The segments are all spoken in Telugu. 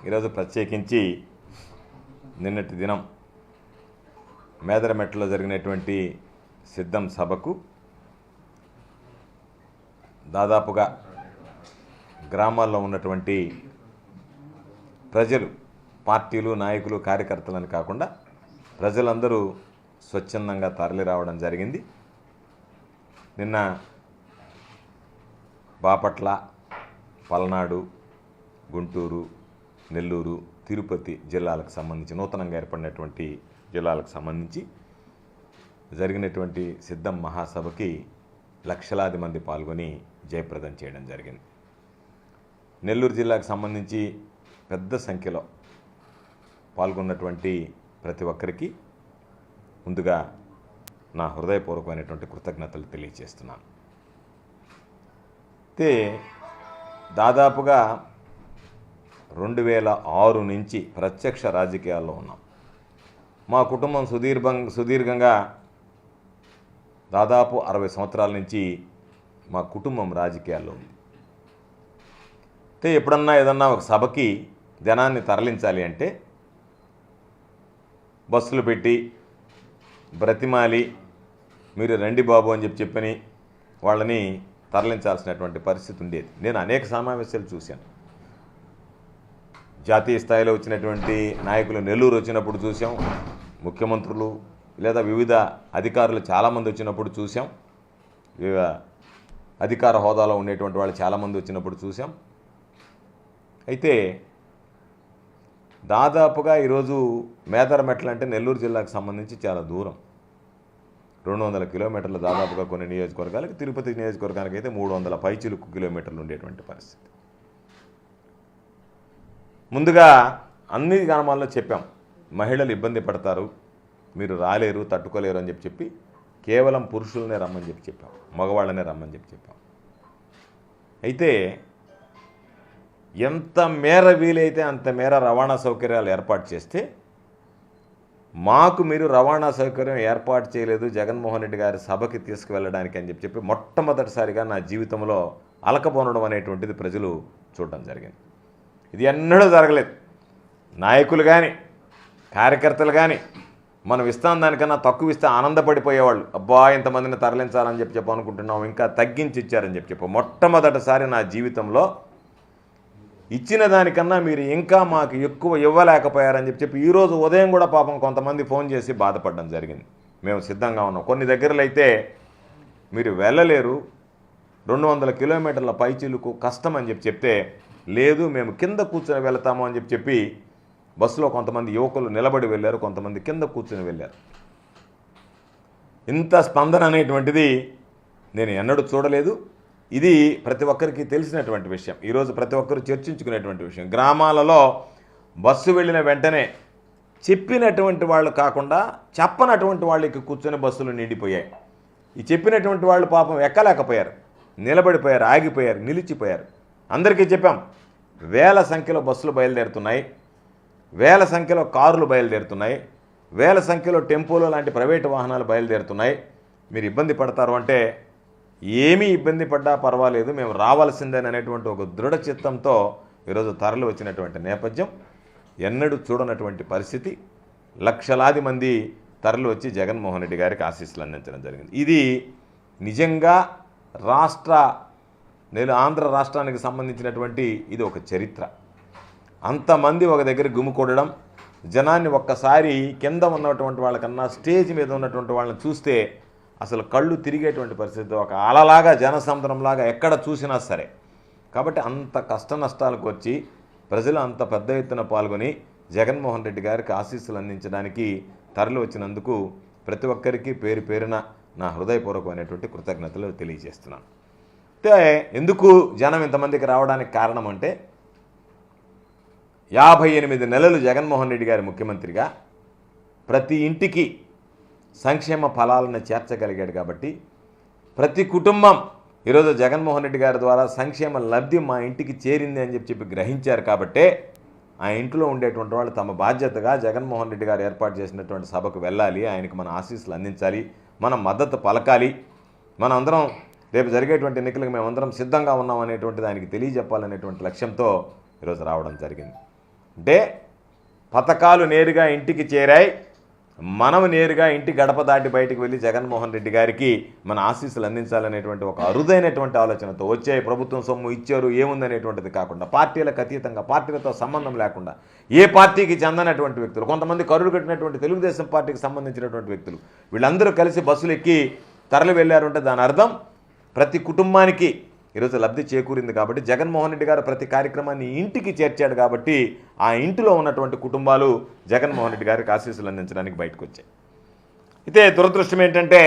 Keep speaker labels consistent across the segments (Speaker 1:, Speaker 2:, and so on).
Speaker 1: ఈరోజు ప్రత్యేకించి నిన్నటి దినం మేదరమెట్టలో జరిగినటువంటి సిద్ధం సభకు దాదాపుగా గ్రామాల్లో ఉన్నటువంటి ప్రజలు, పార్టీలు, నాయకులు, కార్యకర్తలని కాకుండా ప్రజలందరూ స్వచ్ఛందంగా తరలి రావడం జరిగింది. నిన్న బాపట్ల, పల్నాడు, గుంటూరు, నెల్లూరు, తిరుపతి జిల్లాలకు సంబంధించి, నూతనంగా ఏర్పడినటువంటి జిల్లాలకు సంబంధించి జరిగినటువంటి సిద్ధం మహాసభకి లక్షలాది మంది పాల్గొని జయప్రదం చేయడం జరిగింది. నెల్లూరు జిల్లాకు సంబంధించి పెద్ద సంఖ్యలో పాల్గొన్నటువంటి ప్రతి ఒక్కరికి ముందుగా నా హృదయపూర్వకమైనటువంటి కృతజ్ఞతలు తెలియజేస్తున్నాను. అయితే దాదాపుగా 2006 నుంచి ప్రత్యక్ష రాజకీయాల్లో ఉన్నాం. మా కుటుంబం సుదీర్ఘంగా దాదాపు 60 సంవత్సరాల నుంచి మా కుటుంబం రాజకీయాల్లో ఉంది. అయితే ఎప్పుడన్నా ఏదన్నా ఒక సభకి జనాన్ని తరలించాలి అంటే బస్సులు పెట్టి బ్రతిమాలి మీరు రండి బాబు అని చెప్పని వాళ్ళని తరలించాల్సినటువంటి పరిస్థితి ఉండేది. నేను అనేక సమావేశాలు చూశాను. జాతీయ స్థాయిలో వచ్చినటువంటి నాయకులు నెల్లూరు వచ్చినప్పుడు చూసాం, ముఖ్యమంత్రులు లేదా వివిధ అధికారులు చాలామంది వచ్చినప్పుడు చూసాం, వివిధ అధికార హోదాలో ఉండేటువంటి వాళ్ళు చాలామంది వచ్చినప్పుడు చూసాం. అయితే దాదాపుగా ఈరోజు మేదరమెట్ల అంటే నెల్లూరు జిల్లాకు సంబంధించి చాలా దూరం, 200 కిలోమీటర్లు దాదాపుగా కొన్ని నియోజకవర్గాలకి, తిరుపతి నియోజకవర్గానికి అయితే 300 పైచిలుకు కిలోమీటర్లు ఉండేటువంటి పరిస్థితి. ముందుగా అన్ని గ్రామాల్లో చెప్పాం, మహిళలు ఇబ్బంది పడతారు, మీరు రాలేరు, తట్టుకోలేరు అని చెప్పి కేవలం పురుషులనే రమ్మని చెప్పాం, మగవాళ్ళనే రమ్మని చెప్పాం. అయితే ఎంత మేర వీలైతే అంత మేర రవాణా సౌకర్యాలు ఏర్పాటు చేస్తే, మాకు మీరు రవాణా సౌకర్యం ఏర్పాటు చేయలేదు జగన్మోహన్ రెడ్డి గారి సభకి తీసుకువెళ్ళడానికి అని చెప్పి మొట్టమొదటిసారిగా నా జీవితంలో అలకపోనడం అనేటువంటిది ప్రజలు చూడడం జరిగింది. ఇది ఎన్నడూ జరగలేదు. నాయకులు కానీ కార్యకర్తలు కానీ మనం ఇస్తాం దానికన్నా తక్కువ ఇస్తే ఆనందపడిపోయేవాళ్ళు. అబ్బా ఇంతమందిని తరలించాలని చెప్పి అనుకుంటున్నాం, ఇంకా తగ్గించి ఇచ్చారని చెప్పి మొట్టమొదటిసారి నా జీవితంలో ఇచ్చిన దానికన్నా మీరు ఇంకా మాకు ఎక్కువ ఇవ్వలేకపోయారని చెప్పి ఈరోజు ఉదయం కూడా పాపం కొంతమంది ఫోన్ చేసి బాధపడడం జరిగింది. మేము సిద్ధంగా ఉన్నాం, కొన్ని దగ్గరలో అయితే మీరు వెళ్ళలేరు, 200 కిలోమీటర్ల పైచిలుకు కష్టం అని చెప్తే, లేదు మేము కింద కూర్చొని వెళతాము అని చెప్పి బస్సులో కొంతమంది యువకులు నిలబడి వెళ్ళారు, కొంతమంది కింద కూర్చొని వెళ్ళారు. ఇంత స్పందన అనేటువంటిది నేను ఎన్నడూ చూడలేదు. ఇది ప్రతి ఒక్కరికి తెలిసినటువంటి విషయం, ఈరోజు ప్రతి ఒక్కరు చర్చించుకునేటువంటి విషయం. గ్రామాలలో బస్సు వెళ్ళిన వెంటనే చెప్పినటువంటి వాళ్ళు కాకుండా చెప్పనటువంటి వాళ్ళకి కూర్చొని బస్సులు నిండిపోయాయి. ఈ చెప్పినటువంటి వాళ్ళు పాపం ఎక్కలేకపోయారు, నిలబడిపోయారు, ఆగిపోయారు, నిలిచిపోయారు. అందరికీ చెప్పాం, వేల సంఖ్యలో బస్సులు బయలుదేరుతున్నాయి, వేల సంఖ్యలో కారులు బయలుదేరుతున్నాయి, వేల సంఖ్యలో టెంపోలు లాంటి ప్రైవేటు వాహనాలు బయలుదేరుతున్నాయి. మీరు ఇబ్బంది పడతారు అంటే ఏమీ ఇబ్బంది పడ్డా పర్వాలేదు, మేము రావాల్సిందేననేటువంటి ఒక దృఢ చిత్తంతో ఈరోజు తరలి వచ్చినటువంటి నేపథ్యం, ఎన్నడూ చూడనటువంటి పరిస్థితి. లక్షలాది మంది తరలి వచ్చి జగన్మోహన్ రెడ్డి గారికి ఆశీస్సులు అందించడం జరిగింది. ఇది నిజంగా ఆంధ్ర రాష్ట్రానికి సంబంధించినటువంటి ఇది ఒక చరిత్ర. అంతమంది ఒక దగ్గర గుమికూడడం, జనాన్ని ఒక్కసారి కింద ఉన్నటువంటి వాళ్ళకన్నా స్టేజ్ మీద ఉన్నటువంటి వాళ్ళని చూస్తే అసలు కళ్ళు తిరిగేటువంటి పరిస్థితి, ఒక అలలాగా జనసముద్రంలాగా ఎక్కడ చూసినా సరే. కాబట్టి అంత కష్ట నష్టాలకు వచ్చి ప్రజలు అంత పెద్ద ఎత్తున పాల్గొని జగన్మోహన్ రెడ్డి గారికి ఆశీస్సులు అందించడానికి తరలి వచ్చినందుకు ప్రతి ఒక్కరికి పేరు పేరున నా హృదయపూర్వకమైనటువంటి కృతజ్ఞతలు తెలియజేస్తున్నాను. అంటే ఎందుకు జనం ఇంతమందికి రావడానికి కారణం అంటే, 58 నెలలు జగన్మోహన్ రెడ్డి గారి ముఖ్యమంత్రిగా ప్రతి ఇంటికి సంక్షేమ ఫలాలను చేర్చగలిగాడు. కాబట్టి ప్రతి కుటుంబం ఈరోజు జగన్మోహన్ రెడ్డి గారి ద్వారా సంక్షేమ లబ్ధి మా ఇంటికి చేరింది అని చెప్పి గ్రహించారు. కాబట్టే ఆ ఇంట్లో ఉండేటువంటి వాళ్ళు తమ బాధ్యతగా జగన్మోహన్ రెడ్డి గారు ఏర్పాటు చేసినటువంటి సభకు వెళ్ళాలి, ఆయనకు మన ఆశీస్సులు అందించాలి, మనం మద్దతు పలకాలి, మన అందరం రేపు జరిగేటువంటి ఎన్నికలకు మేమందరం సిద్ధంగా ఉన్నాం అనేటువంటిది ఆయనకి తెలియజెప్పాలనేటువంటి లక్ష్యంతో ఈరోజు రావడం జరిగింది. అంటే పథకాలు నేరుగా ఇంటికి చేరాయి, మనం నేరుగా ఇంటి గడప దాటి బయటికి వెళ్ళి జగన్మోహన్ రెడ్డి గారికి మన ఆశీస్సులు అందించాలనేటువంటి ఒక అరుదైనటువంటి ఆలోచనతో వచ్చాయి. ప్రభుత్వం సొమ్ము ఇచ్చారు ఏముందనేటువంటిది కాకుండా, పార్టీలకు అతీతంగా, పార్టీలతో సంబంధం లేకుండా, ఏ పార్టీకి చెందనటువంటి వ్యక్తులు, కొంతమంది కరుడు కట్టినటువంటి తెలుగుదేశం పార్టీకి సంబంధించినటువంటి వ్యక్తులు, వీళ్ళందరూ కలిసి బస్సులు ఎక్కి తరలి వెళ్ళారంటే దాని అర్థం ప్రతి కుటుంబానికి ఈరోజు లబ్ధి చేకూరింది. కాబట్టి జగన్మోహన్ రెడ్డి గారు ప్రతి కార్యక్రమాన్ని ఇంటికి చేర్చాడు. కాబట్టి ఆ ఇంటిలో ఉన్నటువంటి కుటుంబాలు జగన్మోహన్ రెడ్డి గారికి ఆశీస్సులు అందించడానికి బయటకు వచ్చాయి. అయితే దురదృష్టం ఏంటంటే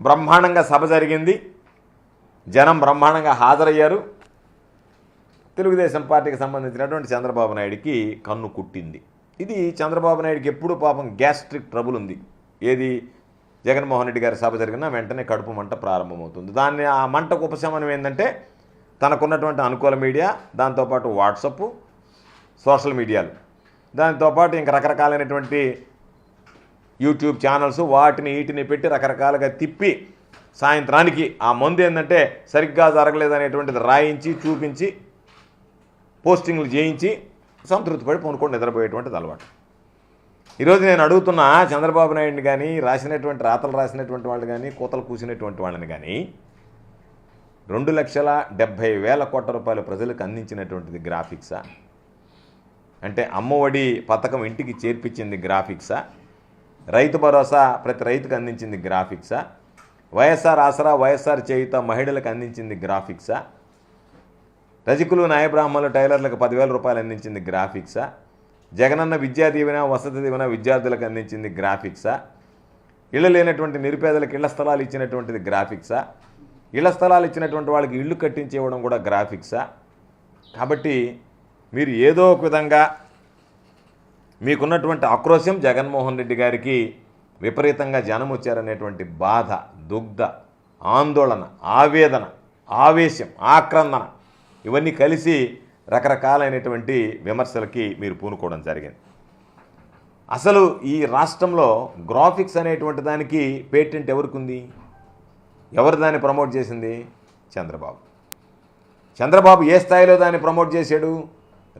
Speaker 1: బ్రహ్మాండంగా సభ జరిగింది, జనం బ్రహ్మాండంగా హాజరయ్యారు. తెలుగుదేశం పార్టీకి సంబంధించినటువంటి చంద్రబాబు నాయుడికి కన్ను కుట్టింది. ఇది చంద్రబాబు నాయుడికి ఎప్పుడు పాపం గ్యాస్ట్రిక్ ట్రబుల్ ఉంది. ఏది జగన్మోహన్ రెడ్డి గారి సభ జరిగినా వెంటనే కడుపు మంట ప్రారంభమవుతుంది. దాన్ని ఆ మంటకు ఉపశమనం ఏంటంటే తనకున్నటువంటి అనుకూల మీడియా, దాంతోపాటు వాట్సప్, సోషల్ మీడియాలు, దాంతోపాటు ఇంకా రకరకాలైనటువంటి యూట్యూబ్ ఛానల్స్, వాటిని వీటిని పెట్టి రకరకాలుగా తిప్పి సాయంత్రానికి ఆ మందు ఏంటంటే సరిగ్గా జరగలేదనేటువంటిది రాయించి చూపించి పోస్టింగ్లు చేయించి సంతృప్తి పడి పొనుకొని నిద్రపోయేటువంటిది అలవాటు. ఈరోజు నేను అడుగుతున్నా చంద్రబాబు నాయుడిని కానీ, రాతలు రాసినటువంటి వాళ్ళు కానీ, కూతలు కూసినటువంటి వాళ్ళని కానీ 2,70,000 కోట్ల రూపాయలు ప్రజలకు అందించినటువంటిది గ్రాఫిక్సా? అంటే అమ్మఒడి పథకం ఇంటికి చేర్పించింది గ్రాఫిక్సా? రైతు భరోసా ప్రతి రైతుకు అందించింది గ్రాఫిక్సా? వైఎస్ఆర్ ఆసరా, వైఎస్ఆర్ చేయుత మహిళలకు అందించింది గ్రాఫిక్సా? రజకులు, న్యాయబ్రాహ్మణులు, టైలర్లకు 10,000 రూపాయలు అందించింది గ్రాఫిక్సా? జగనన్న విద్యా దీవెన, వసతి దీవెన విద్యార్థులకు అందించింది గ్రాఫిక్సా? ఇళ్ళు లేనటువంటి నిరుపేదలకు ఇళ్ల స్థలాలు ఇచ్చినటువంటిది గ్రాఫిక్సా? ఇళ్ల స్థలాలు ఇచ్చినటువంటి వాళ్ళకి ఇళ్ళు కట్టించి ఇవ్వడం కూడా గ్రాఫిక్సా? కాబట్టి మీరు ఏదో ఒక విధంగా మీకున్నటువంటి ఆక్రోశం జగన్మోహన్ రెడ్డి గారికి విపరీతంగా జనం వచ్చారనేటువంటి బాధ, దుగ్ధ, ఆందోళన, ఆవేదన, ఆవేశం, ఆక్రందన ఇవన్నీ కలిసి రకరకాలైనటువంటి విమర్శలకి మీరు పూనుకోవడం జరిగింది. అసలు ఈ రాష్ట్రంలో గ్రాఫిక్స్ అనేటువంటి దానికి పేటెంట్ ఎవరికి ఉంది? ఎవరు దాన్ని ప్రమోట్ చేసింది? చంద్రబాబు ఏ స్థాయిలో దాన్ని ప్రమోట్ చేశాడు?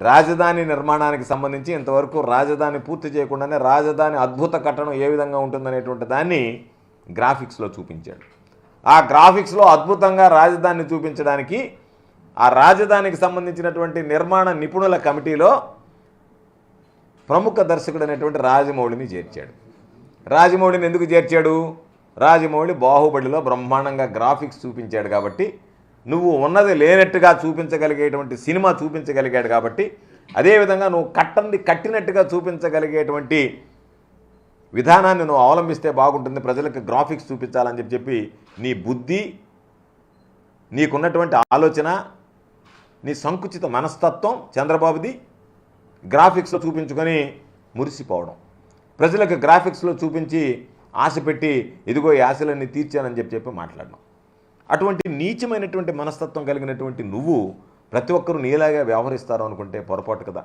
Speaker 1: రాజధాని నిర్మాణానికి సంబంధించి ఇంతవరకు రాజధాని పూర్తి చేయకుండానే రాజధాని అద్భుత కట్టడం ఏ విధంగా ఉంటుందనేటువంటి దాన్ని గ్రాఫిక్స్లో చూపించాడు. ఆ గ్రాఫిక్స్లో అద్భుతంగా రాజధానిని చూపించడానికి ఆ రాజధానికి సంబంధించినటువంటి నిర్మాణ నిపుణుల కమిటీలో ప్రముఖ దర్శకుడు అనేటువంటి రాజమౌళిని చేర్చాడు. రాజమౌళిని ఎందుకు చేర్చాడు? రాజమౌళి బాహుబలిలో బ్రహ్మాండంగా గ్రాఫిక్స్ చూపించాడు కాబట్టి, నువ్వు ఉన్నది లేనట్టుగా చూపించగలిగేటువంటి సినిమా చూపించగలిగాడు కాబట్టి, అదేవిధంగా నువ్వు కట్టినట్టుగా చూపించగలిగేటువంటి విధానాన్ని నువ్వు అవలంబిస్తే బాగుంటుంది, ప్రజలకు గ్రాఫిక్స్ చూపించాలని చెప్పి నీ బుద్ధి, నీకున్నటువంటి ఆలోచన, నీ సంకుచిత మనస్తత్వం చంద్రబాబుది గ్రాఫిక్స్లో చూపించుకొని మురిసిపోవడం, ప్రజలకు గ్రాఫిక్స్లో చూపించి ఆశ పెట్టి ఇదిగో ఈ ఆశలన్నీ తీర్చానని చెప్పి మాట్లాడడం. అటువంటి నీచమైనటువంటి మనస్తత్వం కలిగినటువంటి నువ్వు ప్రతి ఒక్కరూ నీలాగా వ్యవహరిస్తారు అనుకుంటే పొరపాటు కదా.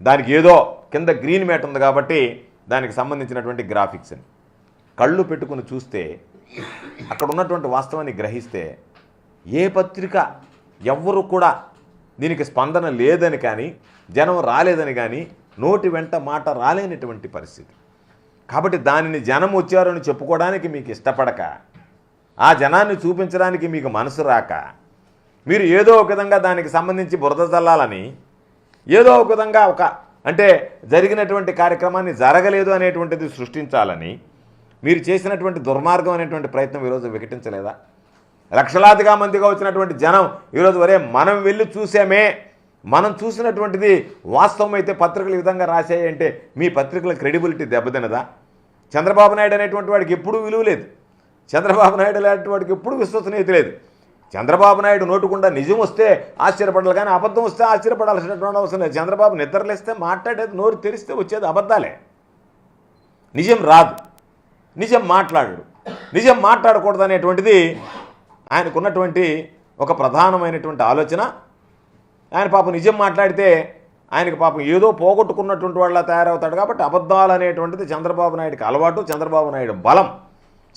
Speaker 1: దానికి ఏదో కింద గ్రీన్ మ్యాట్ ఉంది కాబట్టి దానికి సంబంధించినటువంటి గ్రాఫిక్స్ అని కళ్ళు పెట్టుకుని చూస్తే, అక్కడ ఉన్నటువంటి వాస్తవాన్ని గ్రహిస్తే ఏ పత్రిక ఎవ్వరూ కూడా దీనికి స్పందన లేదని కానీ, జనం రాలేదని కానీ, నోటి వెంట మాట రాలేనటువంటి పరిస్థితి. కాబట్టి దానిని జనం వచ్చారని చెప్పుకోవడానికి మీకు ఇష్టపడక, ఆ జనాన్ని చూపించడానికి మీకు మనసు రాక, మీరు ఏదో ఒక విధంగా దానికి సంబంధించి బురద చల్లాలని, ఏదో ఒక విధంగా అంటే జరిగినటువంటి కార్యక్రమాన్ని జరగలేదు అనేటువంటిది సృష్టించాలని మీరు చేసినటువంటి దుర్మార్గం అనేటువంటి ప్రయత్నం ఈరోజు వికటించలేదా? లక్షలాదిగా మందిగా వచ్చినటువంటి జనం ఈరోజు వరే మనం వెళ్ళి చూసామే, మనం చూసినటువంటిది వాస్తవం అయితే పత్రికలు ఈ విధంగా రాశాయంటే మీ పత్రికల క్రెడిబిలిటీ దెబ్బతినదా? చంద్రబాబు నాయుడు అనేటువంటి వాడికి ఎప్పుడూ విలువ లేదు. చంద్రబాబు నాయుడు అనేటువంటి వాడికి ఎప్పుడు విశ్వసనీయత లేదు. చంద్రబాబు నాయుడు నోటుకుండా నిజం వస్తే ఆశ్చర్యపడాలి, కానీ అబద్ధం వస్తే ఆశ్చర్యపడాల్సినటువంటి అవసరం లేదు. చంద్రబాబు నిద్రలేస్తే మాట్లాడేది, నోరు తెరిస్తే వచ్చేది అబద్ధాలే. నిజం రాదు, నిజం మాట్లాడడు. నిజం మాట్లాడకూడదు అనేటువంటిది ఆయనకున్నటువంటి ఒక ప్రధానమైనటువంటి ఆలోచన. ఆయన పాపం నిజం మాట్లాడితే ఆయనకు పాపం ఏదో పోగొట్టుకున్నటువంటి వాళ్ళ తయారవుతాడు. కాబట్టి అబద్ధాలు అనేటువంటిది చంద్రబాబు నాయుడికి అలవాటు, చంద్రబాబు నాయుడు బలం.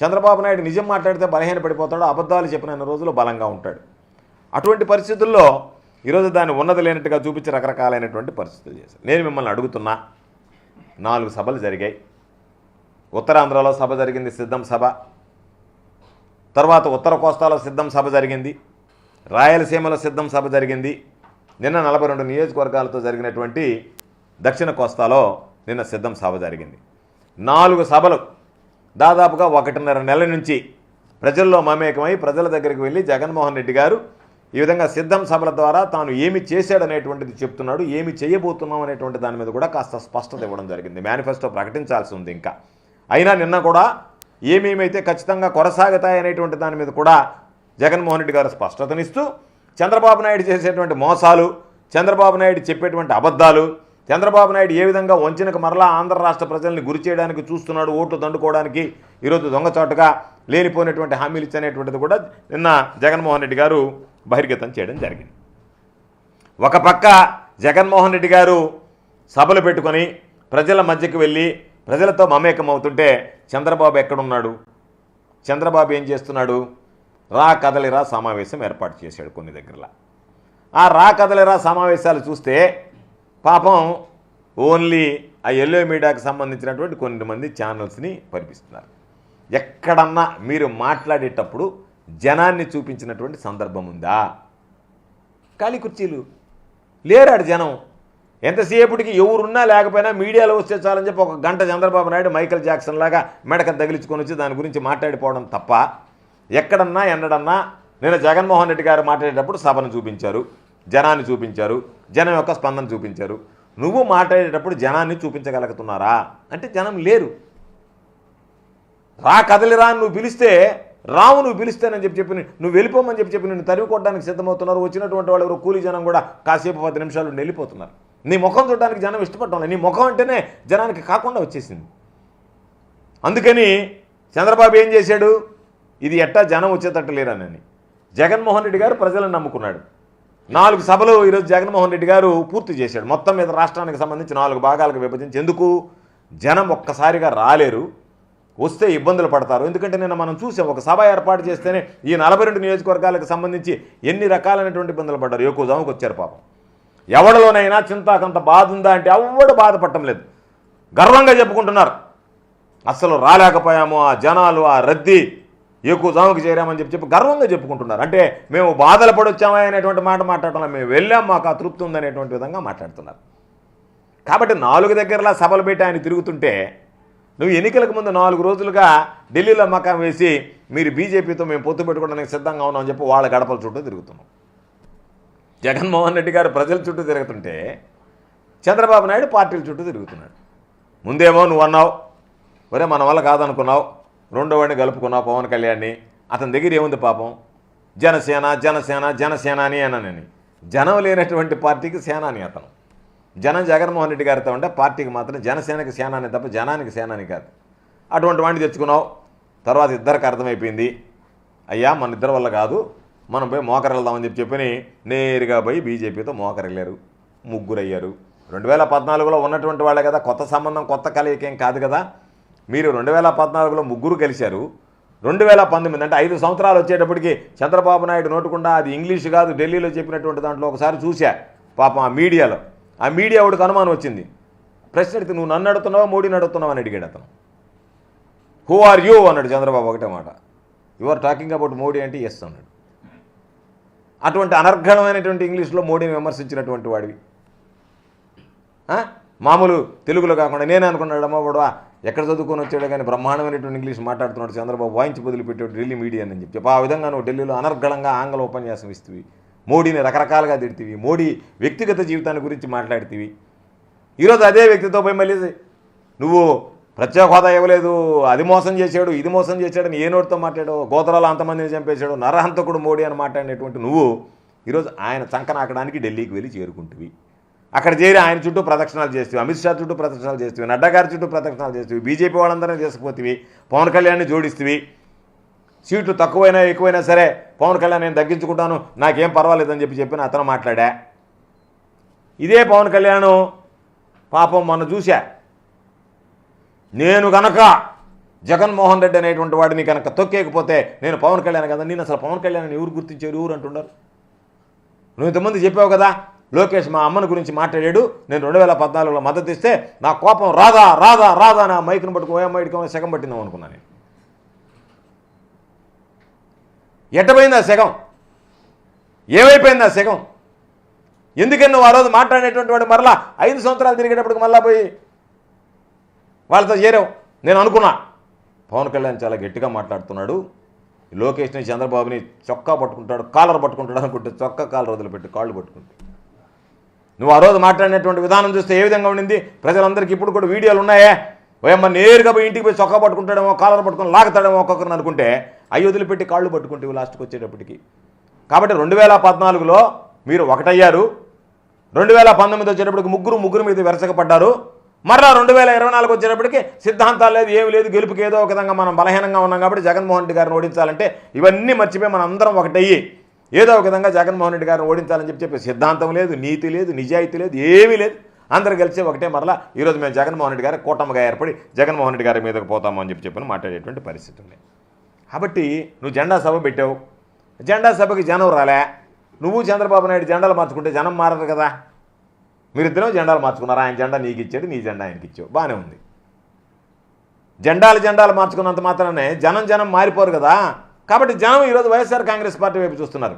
Speaker 1: చంద్రబాబు నాయుడు నిజం మాట్లాడితే బలహీన పడిపోతాడు, అబద్ధాలు చెప్పిన రోజులు బలంగా ఉంటాడు. అటువంటి పరిస్థితుల్లో ఈరోజు దాన్ని ఉన్నది లేనట్టుగా చూపించి రకరకాలైనటువంటి పరిస్థితులు చేశారు. నేను మిమ్మల్ని అడుగుతున్నా, 4 సభలు జరిగాయి. ఉత్తరాంధ్రలో సభ జరిగింది, సిద్ధం సభ. తర్వాత ఉత్తర కోస్తాలో సిద్ధం సభ జరిగింది, రాయలసీమలో సిద్ధం సభ జరిగింది. నిన్న 42 నియోజకవర్గాలతో జరిగినటువంటి దక్షిణ కోస్తాలో నిన్న సిద్ధం సభ జరిగింది. 4 సభలు దాదాపుగా 1.5 నెలల నుంచి ప్రజల్లో మమేకమై ప్రజల దగ్గరికి వెళ్ళి జగన్మోహన్ రెడ్డి గారు ఈ విధంగా సిద్ధం సభల ద్వారా తాను ఏమి చేశాడనేటువంటిది చెప్తున్నాడు, ఏమి చేయబోతున్నాం అనేటువంటి దాని మీద కూడా కాస్త స్పష్టత ఇవ్వడం జరిగింది. మేనిఫెస్టో ప్రకటించాల్సి ఉంది ఇంకా. అయినా నిన్న కూడా ఏమేమైతే ఖచ్చితంగా కొనసాగుతాయనేటువంటి దాని మీద కూడా జగన్మోహన్ రెడ్డి గారు స్పష్టతనిస్తూ చంద్రబాబు నాయుడు చేసేటువంటి మోసాలు, చంద్రబాబు నాయుడు చెప్పేటువంటి అబద్ధాలు, చంద్రబాబు నాయుడు ఏ విధంగా వంచనకు మరలా ఆంధ్ర రాష్ట్ర ప్రజల్ని గురి చేయడానికి చూస్తున్నాడు, ఓట్లు దండుకోవడానికి ఈరోజు దొంగచాటుగా లేనిపోయినటువంటి హామీలు ఇచ్చనేటువంటిది కూడా నిన్న జగన్మోహన్ రెడ్డి గారు బహిర్గతం చేయడం జరిగింది. ఒక పక్క జగన్మోహన్ రెడ్డి గారు సభలు పెట్టుకొని ప్రజల మధ్యకి వెళ్ళి ప్రజలతో మమేకం అవుతుంటే చంద్రబాబు ఎక్కడున్నాడు? చంద్రబాబు ఏం చేస్తున్నాడు? రా కదలిరా సమావేశం ఏర్పాటు చేశాడు కొన్ని దగ్గరలో. ఆ రా కదలిరా సమావేశాలు చూస్తే పాపం ఓన్లీ ఆ ఎల్లో మీడియాకి సంబంధించినటువంటి కొంతమంది ఛానల్స్ని పరిపిస్తున్నారు. ఎక్కడన్నా మీరు మాట్లాడేటప్పుడు జనాన్ని చూపించినటువంటి సందర్భం ఉందా? ఖాళీ కుర్చీలు లేరాడు జనం. ఎంతసేపటికి ఎవరున్నా లేకపోయినా మీడియాలో వస్తే చాలని చెప్పి 1 గంట చంద్రబాబు నాయుడు మైకేల్ జాక్సన్ లాగా మెడకను తగిలించుకొని వచ్చి దాని గురించి మాట్లాడిపోవడం తప్ప ఎక్కడన్నా ఎన్నడన్నా నేను జగన్మోహన్ రెడ్డి గారు మాట్లాడేటప్పుడు సభను చూపించారు, జనాన్ని చూపించారు, జనం యొక్క స్పందన చూపించారు. నువ్వు మాట్లాడేటప్పుడు జనాన్ని చూపించగలుగుతున్నారా అంటే జనం లేరు. రా కదలిరా నువ్వు పిలిస్తే రావు, నువ్వు పిలిస్తేనని చెప్పి నువ్వు వెళ్ళిపోమని చెప్పి నిన్ను తరిమి కొట్టడానికి సిద్ధమవుతున్నారు. వచ్చినటువంటి వాళ్ళు ఎవరు కూలీ జనం కూడా కాసేపు 10 నిమిషాలు వెళ్ళిపోతున్నారు. నీ ముఖం చూడడానికి జనం ఇష్టపడటం లేదు. నీ ముఖం అంటేనే జనానికి కాకుండా వచ్చేసింది. అందుకని చంద్రబాబు ఏం చేశాడు? ఇది ఎట్టా జనం వచ్చేటట్టు లేరనని జగన్మోహన్ రెడ్డి గారు ప్రజలను నమ్ముకున్నాడు. 4 సభలు ఈరోజు జగన్మోహన్ రెడ్డి గారు పూర్తి చేశాడు. మొత్తం మీద రాష్ట్రానికి సంబంధించి 4 భాగాలకు విభజించి. ఎందుకు? జనం ఒక్కసారిగా రాలేరు, వస్తే ఇబ్బందులు పడతారు. ఎందుకంటే నిన్న మనం చూసాం, ఒక సభ ఏర్పాటు చేస్తేనే ఈ 42 నియోజకవర్గాలకు సంబంధించి ఎన్ని రకాలైనటువంటి ఇబ్బందులు పడ్డారు. ఎక్కువ జాముకు వచ్చారు పాపం. ఎవరిలోనైనా చింతాకంత బాధ ఉందా అంటే ఎవడు బాధపడటం లేదు, గర్వంగా చెప్పుకుంటున్నారు. అసలు రాలేకపోయాము, ఆ జనాలు, ఆ రద్దీ, ఎక్కువ జాముకి చేరామని చెప్పి గర్వంగా చెప్పుకుంటున్నారు. అంటే మేము బాధలు పడొచ్చామా అనేటువంటి మాట మాట్లాడటం, మేము వెళ్ళాం, మాకు ఆ తృప్తి ఉందనేటువంటి విధంగా మాట్లాడుతున్నారు. కాబట్టి 4 దగ్గరలా సభలు పెట్టి ఆయన తిరుగుతుంటే నువ్వు ఎన్నికలకు ముందు 4 రోజులుగా ఢిల్లీలో మకాం వేసి మీరు బీజేపీతో మేము పొత్తు పెట్టుకోవడానికి సిద్ధంగా ఉన్నామని చెప్పి వాళ్ళ గడపల చుట్టూ తిరుగుతున్నాం. జగన్మోహన్ రెడ్డి గారు ప్రజల చుట్టూ తిరుగుతుంటే చంద్రబాబు నాయుడు పార్టీల చుట్టూ తిరుగుతున్నాడు. ముందేమో నువ్వు అన్నావు, ఒరే మన వల్ల కాదనుకున్నావు, రెండో వాడిని కలుపుకున్నావు పవన్ కళ్యాణ్ని. అతని దగ్గర ఏముంది పాపం? జనసేన జనసేన జనసేనాని అనని. జనం లేనటువంటి పార్టీకి సేనాని అతను. జనం జగన్మోహన్ రెడ్డి గారితో ఉంటే పార్టీకి మాత్రం జనసేనకి సేనాని తప్ప జనానికి సేనాని కాదు. అటువంటి వాడిని తెచ్చుకున్నావు. తర్వాత ఇద్దరికి అర్థమైపోయింది, అయ్యా మన ఇద్దరి వల్ల కాదు, మనం పోయి మోకరెళ్దామని చెప్పి నేరుగా పోయి బీజేపీతో మోకరెళ్ళారు. 3 అయ్యారు. 2014లో ఉన్నటువంటి వాళ్ళే కదా, కొత్త సంబంధం కొత్త కలయికేం కాదు కదా. మీరు 2014లో 3 కలిశారు. 2019 అంటే 5 సంవత్సరాలు వచ్చేటప్పటికి చంద్రబాబు నాయుడు నోటుకుండా అది ఇంగ్లీష్ కాదు ఢిల్లీలో చెప్పినటువంటి దాంట్లో ఒకసారి చూశా పాపం ఆ మీడియాలో. ఆ మీడియా వాడికి అనుమానం వచ్చింది. ప్రశ్న అడిగితే నువ్వు నన్ను అడుగుతున్నావా మోడీని అడుగుతున్నావు అని అడిగాడు అతను. హూ ఆర్ యూ అన్నాడు చంద్రబాబు ఒకటే మాట. You are talking about Modi అంటే ఎస్ అన్నాడు. అటువంటి అనర్ఘణమైనటువంటి ఇంగ్లీష్లో మోడీని విమర్శించినటువంటి వాడివి. మామూలు తెలుగులో కాకుండా నేనే అనుకున్నాడమ్మా వాడు ఎక్కడ చదువుకొని వచ్చాడు కానీ బ్రహ్మాండమైనటువంటి ఇంగ్లీష్ మాట్లాడుతున్నాడు చంద్రబాబు, వాయించి వదిలిపెట్టాడు ఢిల్లీ మీడియా అని చెప్పి. ఆ విధంగా నువ్వు ఢిల్లీలో అనర్ఘళంగా ఆంగ్ల ఉపన్యాసం ఇస్తువి, మోడీని రకరకాలుగా తిడుతీవి, మోడీ వ్యక్తిగత జీవితాన్ని గురించి మాట్లాడుతీవి. ఈరోజు అదే వ్యక్తితో పోయి మళ్ళీ నువ్వు ప్రత్యేక హోదా ఇవ్వలేదు, అది మోసం చేశాడు, ఇది మోసం చేశాడని ఏ నోటితో మాట్లాడావు, గోత్రాలు అంతమందిని చంపేశాడు, నరహంతకుడు మోడీ అని మాట్లాడినటువంటి నువ్వు ఈరోజు ఆయన చంకనాకడానికి ఢిల్లీకి వెళ్ళి చేరుకుంటువి. అక్కడ చేరి ఆయన చుట్టూ ప్రదక్షిణాలు చేస్తేవి, అమిత్ షా చుట్టూ ప్రదక్షిణాలు చేస్తేవి, నడ్డా గారి చుట్టూ ప్రదక్షిణాలు చేస్తేవి, బీజేపీ వాళ్ళందరినీ తీసుకుపోతేవి, పవన్ కళ్యాణ్ని జోడిస్తేవి. సీట్లు తక్కువైనా ఎక్కువైనా సరే పవన్ కళ్యాణ్ నేను తగ్గించుకుంటాను, నాకేం పర్వాలేదని చెప్పిన అతను మాట్లాడా. ఇదే పవన్ కళ్యాణ్ పాపం మొన్న చూశా, నేను కనుక జగన్మోహన్ రెడ్డి అనేటువంటి వాడిని కనుక తొక్కేకపోతే నేను పవన్ కళ్యాణ్ కదా, నేను అసలు పవన్ కళ్యాణ్ ఎవరు గుర్తించారు, ఎవరు అంటున్నారు? నువ్వు ఇంతమంది చెప్పావు కదా, లోకేష్ మా అమ్మని గురించి మాట్లాడాడు, నేను 2014లో మద్దతు ఇస్తే నా కోపం రాదా రాదా రాదా నా మైకును పట్టుకు ఓయమ్మ ఇటుకో సెగం పట్టిందాం అనుకున్నాను నేను. ఎట్టపోయింది ఆ సెగం? ఏమైపోయింది ఆ సెగం? ఎందుకని నువ్వు ఆ రోజు మాట్లాడేటువంటి వాడు మరలా 5 సంవత్సరాలు తిరిగేటప్పటికి మళ్ళా పోయి వాళ్ళతో చేరావు? నేను అనుకున్నా పవన్ కళ్యాణ్ చాలా గట్టిగా మాట్లాడుతున్నాడు, లోకేష్ని చంద్రబాబుని చొక్కా పట్టుకుంటాడు, కాలర్ పట్టుకుంటాడు అనుకుంటే చొక్కా కాలర్ వదిలిపెట్టి కాళ్ళు పట్టుకుంటాడు. నువ్వు ఆ రోజు మాట్లాడినటువంటి విధానం చూస్తే ఏ విధంగా ఉండింది? ప్రజలందరికీ ఇప్పుడు కూడా వీడియోలు ఉన్నాయే. ఓయమ్మ నేరుగా పోయి ఇంటికి పోయి చొక్కా పట్టుకుంటాడేమో, కాలర్ పట్టుకొని లాగుతాడేమో ఒక్కొక్కరిని అనుకుంటే అవి వదిలిపెట్టి కాళ్ళు పట్టుకుంటే లాస్ట్కి వచ్చేటప్పటికి. కాబట్టి 2014లో మీరు ఒకటయ్యారు, 2019 వచ్చేటప్పటికి ముగ్గురు మీద వెరసకపడ్డారు. మరలా 2024 వచ్చేటప్పటికి సిద్ధాంతాలు లేదు, ఏమి లేదు, గెలుపుకి ఏదో ఒక విధంగా మనం బలహీనంగా ఉన్నాం కాబట్టి జగన్మోహన్ రెడ్డి గారిని ఓడించాలంటే ఇవన్నీ మర్చిపోయి మనం అందరం ఒకటయ్యి ఏదో ఒక విధంగా జగన్మోహన్ రెడ్డి గారిని ఓడించాలని చెప్పి సిద్ధాంతం లేదు, నీతి లేదు, నిజాయితీ లేదు, ఏమీ లేదు. అందరూ కలిసి ఒకటే మరలా ఈరోజు మేము జగన్మోహన్ రెడ్డి గారి కూటమిగా ఏర్పడి జగన్మోహన్ రెడ్డి గారి మీదకి పోతాము అని చెప్పి మాట్లాడేటువంటి పరిస్థితి ఉంది. కాబట్టి నువ్వు జెండా సభ పెట్టావు, జెండా సభకి జనం రాలే, నువ్వు చంద్రబాబు నాయుడు జెండాలు మార్చుకుంటే జనం మారదు కదా. మీరిద్దరూ జెండాలు మార్చుకున్నారు, ఆయన జెండా నీకు ఇచ్చాడు, నీ జెండా ఆయనకి ఇచ్చావు, బాగానే ఉంది. జెండాలు మార్చుకున్నంత మాత్రమే జనం మారిపోరు కదా. కాబట్టి జనం ఈరోజు వైఎస్ఆర్ కాంగ్రెస్ పార్టీ వైపు చూస్తున్నారు,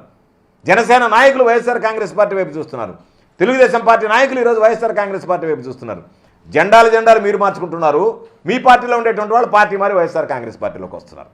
Speaker 1: జనసేన నాయకులు వైఎస్ఆర్ కాంగ్రెస్ పార్టీ వైపు చూస్తున్నారు, తెలుగుదేశం పార్టీ నాయకులు ఈరోజు వైఎస్ఆర్ కాంగ్రెస్ పార్టీ వైపు చూస్తున్నారు. జెండాలు మీరు మార్చుకుంటున్నారు, మీ పార్టీలో ఉండేటువంటి వాళ్ళు పార్టీ మారి వైఎస్ఆర్ కాంగ్రెస్ పార్టీలోకి వస్తున్నారు.